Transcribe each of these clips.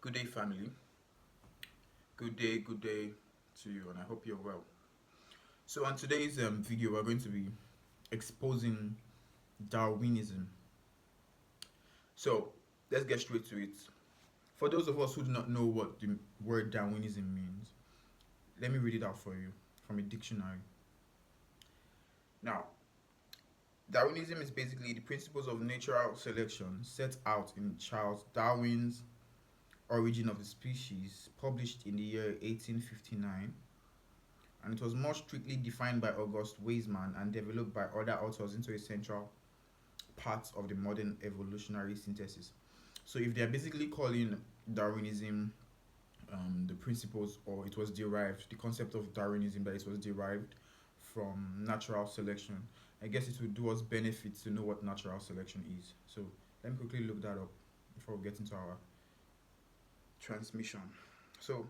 Good day, family. Good day to you, and I hope you're well. So, on today's video, we're going to be exposing Darwinism. So, let's get straight to it. For those of us who do not know what the word Darwinism means, let me read it out for you from a dictionary. Now, Darwinism is basically the principles of natural selection set out in Charles Darwin's Origin of the Species, published in the year 1859, and it was more strictly defined by August Weismann and developed by other authors into a central part of the modern evolutionary synthesis. So, if they're basically calling Darwinism the principles, or it was derived, the concept of Darwinism that it was derived from natural selection, I guess it would do us benefit to know what natural selection is. So, let me quickly look that up before we get into our transmission. So,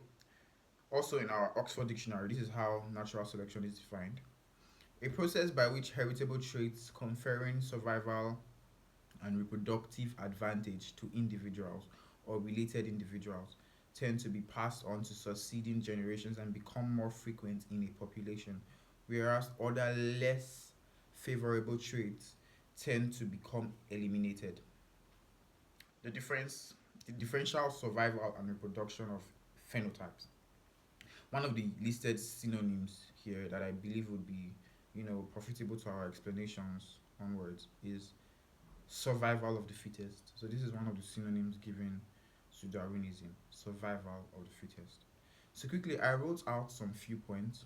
also in our Oxford Dictionary, this is how natural selection is defined: a process by which heritable traits conferring survival and reproductive advantage to individuals or related individuals tend to be passed on to succeeding generations and become more frequent in a population, whereas other less favorable traits tend to become eliminated. The difference, the differential survival and reproduction of phenotypes. One of the listed synonyms here that I believe would be, profitable to our explanations onwards is survival of the fittest. So this is one of the synonyms given to Darwinism: survival of the fittest. So quickly, I wrote out some few points.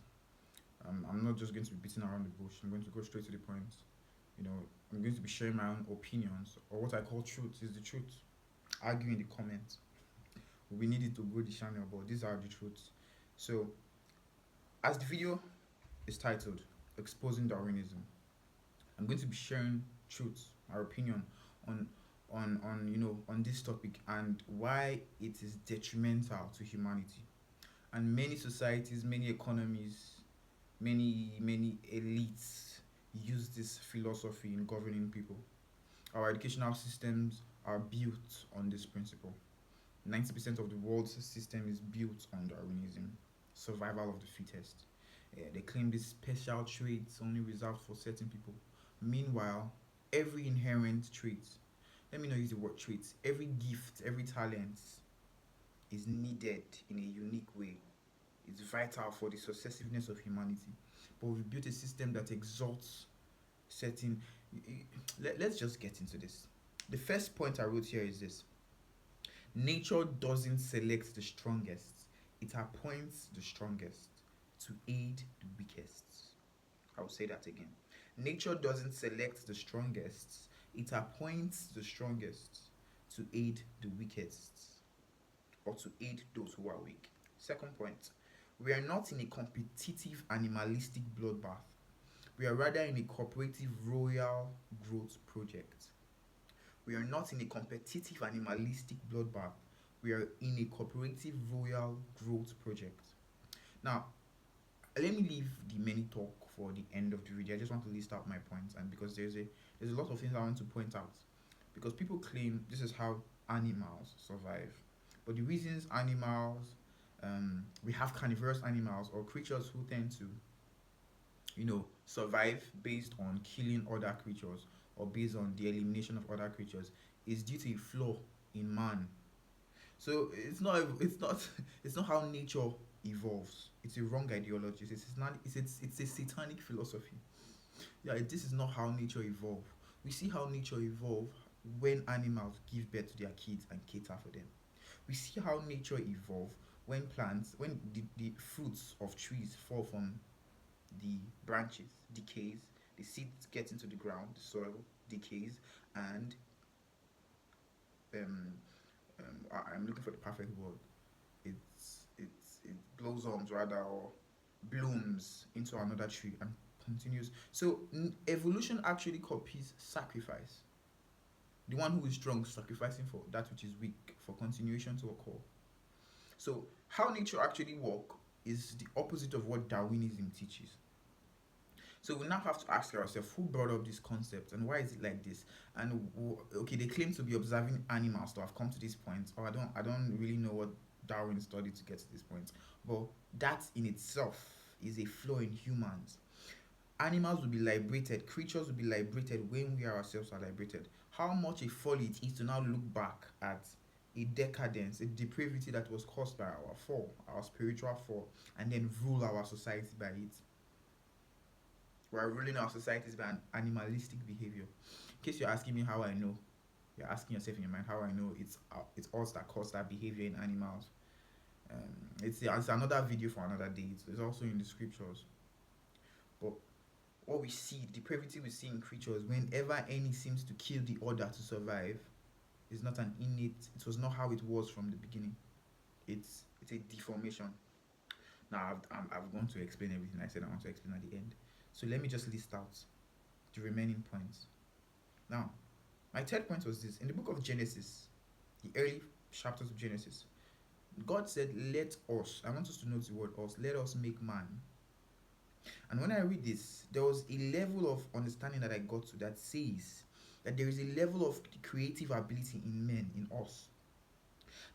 I'm not just going to be beating around the bush. I'm going to go straight to the point. You know, I'm going to be sharing my own opinions, or what I call truth is the truth. Argue in the comments. We need it to grow the channel, but these are the truths. So, as the video is titled "Exposing Darwinism," I'm going to be sharing truths, our opinion on on this topic and why it is detrimental to humanity. And many societies, many economies, many elites use this philosophy in governing people. Our educational systems are built on this principle. 90% of the world's system is built on Darwinism, survival of the fittest. Yeah, they claim these special traits only reserved for certain people. Meanwhile, every inherent trait, let me not use the word traits, every gift, every talent is needed in a unique way. It's vital for the successiveness of humanity. But we've built a system that exalts certain. Let's just get into this. The first point I wrote here is this: nature doesn't select the strongest, it appoints the strongest to aid the weakest. I'll say that again. Nature doesn't select the strongest, it appoints the strongest to aid the weakest, or to aid those who are weak. Second point: we are not in a competitive animalistic bloodbath. We are rather in a cooperative royal growth project. We are not in a competitive animalistic bloodbath. We are in a cooperative royal growth project. Now, let me leave the many talk for the end of the video. I just want to list out my points, and because there's a lot of things I want to point out. Because people claim this is how animals survive, but the reasons animals, we have carnivorous animals or creatures who tend to, survive based on killing other creatures or based on the elimination of other creatures, is due to a flaw in man. So it's not how nature evolves. It's a wrong ideology. It's a satanic philosophy. Yeah, this is not how nature evolve. We see how nature evolve when animals give birth to their kids and cater for them. We see how nature evolve when the fruits of trees fall from the branches, decays, the seeds get into the ground, the soil decays, and um, I'm looking for the perfect word. It blossoms rather, or blooms into another tree and continues. So evolution actually copies sacrifice. The one who is strong sacrificing for that which is weak for continuation to occur. So how nature actually work is the opposite of what Darwinism teaches. So we now have to ask ourselves who brought up this concept and why is it like this? And okay, they claim to be observing animals to have come to this point, or I don't really know what Darwin studied to get to this point, but that in itself is a flaw in humans. Animals will be liberated, creatures will be liberated when we ourselves are liberated. How much a folly it is to now look back at a decadence, a depravity that was caused by our fall, our spiritual fall, and then rule our society by it. We are ruling our societies by an animalistic behavior. In case you're asking me how I know, you're asking yourself in your mind how I know it's us that caused that behavior in animals. It's another video for another day. It's also in the scriptures. But what we see, the depravity we see in creatures, whenever any seems to kill the other to survive, is not an innate. It was not how it was from the beginning. It's a deformation. Now I've gone to explain everything I said I want to explain at the end. So let me just list out the remaining points. Now, my third point was this: in the book of Genesis, the early chapters of Genesis, God said, "Let us." I want us to note the word "us." Let us make man. And when I read this, there was a level of understanding that I got to that says that there is a level of creative ability in men, in us,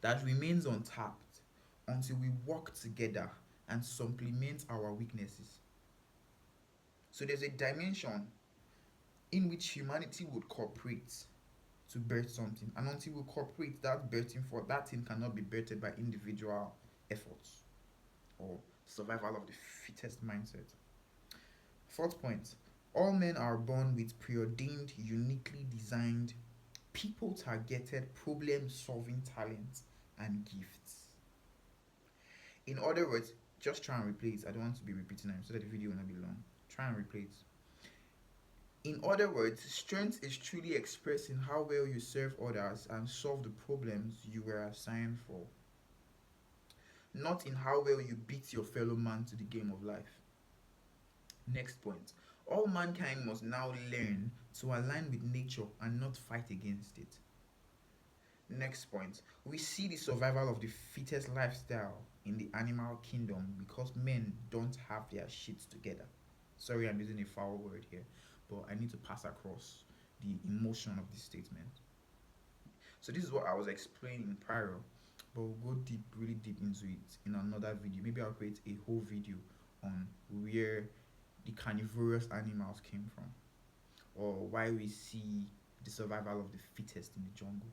that remains untapped until we work together and supplement our weaknesses. So there's a dimension in which humanity would cooperate to birth something, and until we cooperate, that birthing for that thing cannot be birthed by individual efforts or survival of the fittest mindset. Fourth point: all men are born with preordained, uniquely designed, people targeted, problem solving talents and gifts. In other words, just try and replay it. I don't want to be repeating them so that the video will not be long. Try and replay it. In other words, strength is truly expressing how well you serve others and solve the problems you were assigned for, not in how well you beat your fellow man to the game of life. Next point: all mankind must now learn to align with nature and not fight against it. Next point: we see the survival of the fittest lifestyle in the animal kingdom because men don't have their shit together. Sorry, I'm using a foul word here, but I need to pass across the emotion of this statement. So this is what I was explaining prior, but we'll go deep, really deep into it in another video. Maybe I'll create a whole video on where the carnivorous animals came from, or why we see the survival of the fittest in the jungle.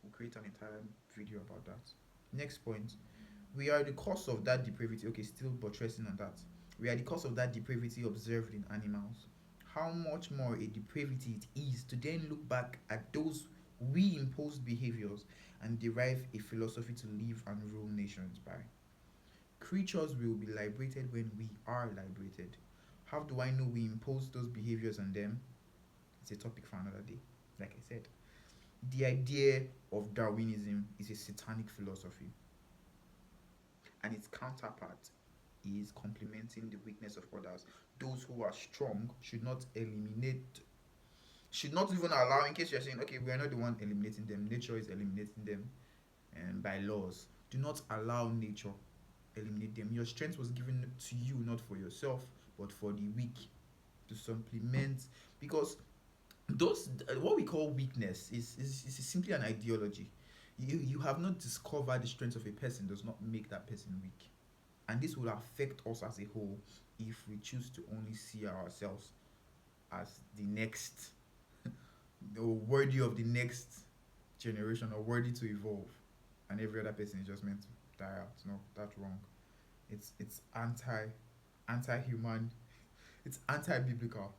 We'll create an entire video about that. Next point: we are the cause of that depravity. Okay, still buttressing on that. We are the cause of that depravity observed in animals. How much more a depravity it is to then look back at those we imposed behaviors and derive a philosophy to live and rule nations by. Creatures will be liberated when we are liberated. How do I know we impose those behaviors on them? It's a topic for another day. Like I said, the idea of Darwinism is a satanic philosophy, and its counterpart is complementing the weakness of others. Those who are strong should not even allow, in case you're saying, okay, we are not the one eliminating them, nature is eliminating them by laws. Do not allow nature eliminate them. Your strength was given to you not for yourself, but for the weak, to supplement, because those what we call weakness is simply an ideology. You have not discovered the strength of a person does not make that person weak, and this will affect us as a whole if we choose to only see ourselves as the next or worthy of the next generation, or worthy to evolve, and every other person is just meant to die out. No, that's wrong. It's anti-human. It's anti-biblical.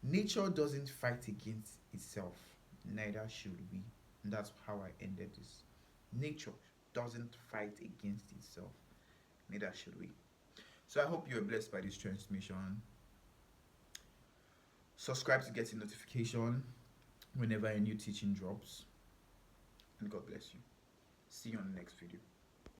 Nature doesn't fight against itself, neither should we. And that's how I ended this. Nature doesn't fight against itself, neither should we. So I hope you are blessed by this transmission. Subscribe to get a notification whenever a new teaching drops. And God bless you. See you on the next video.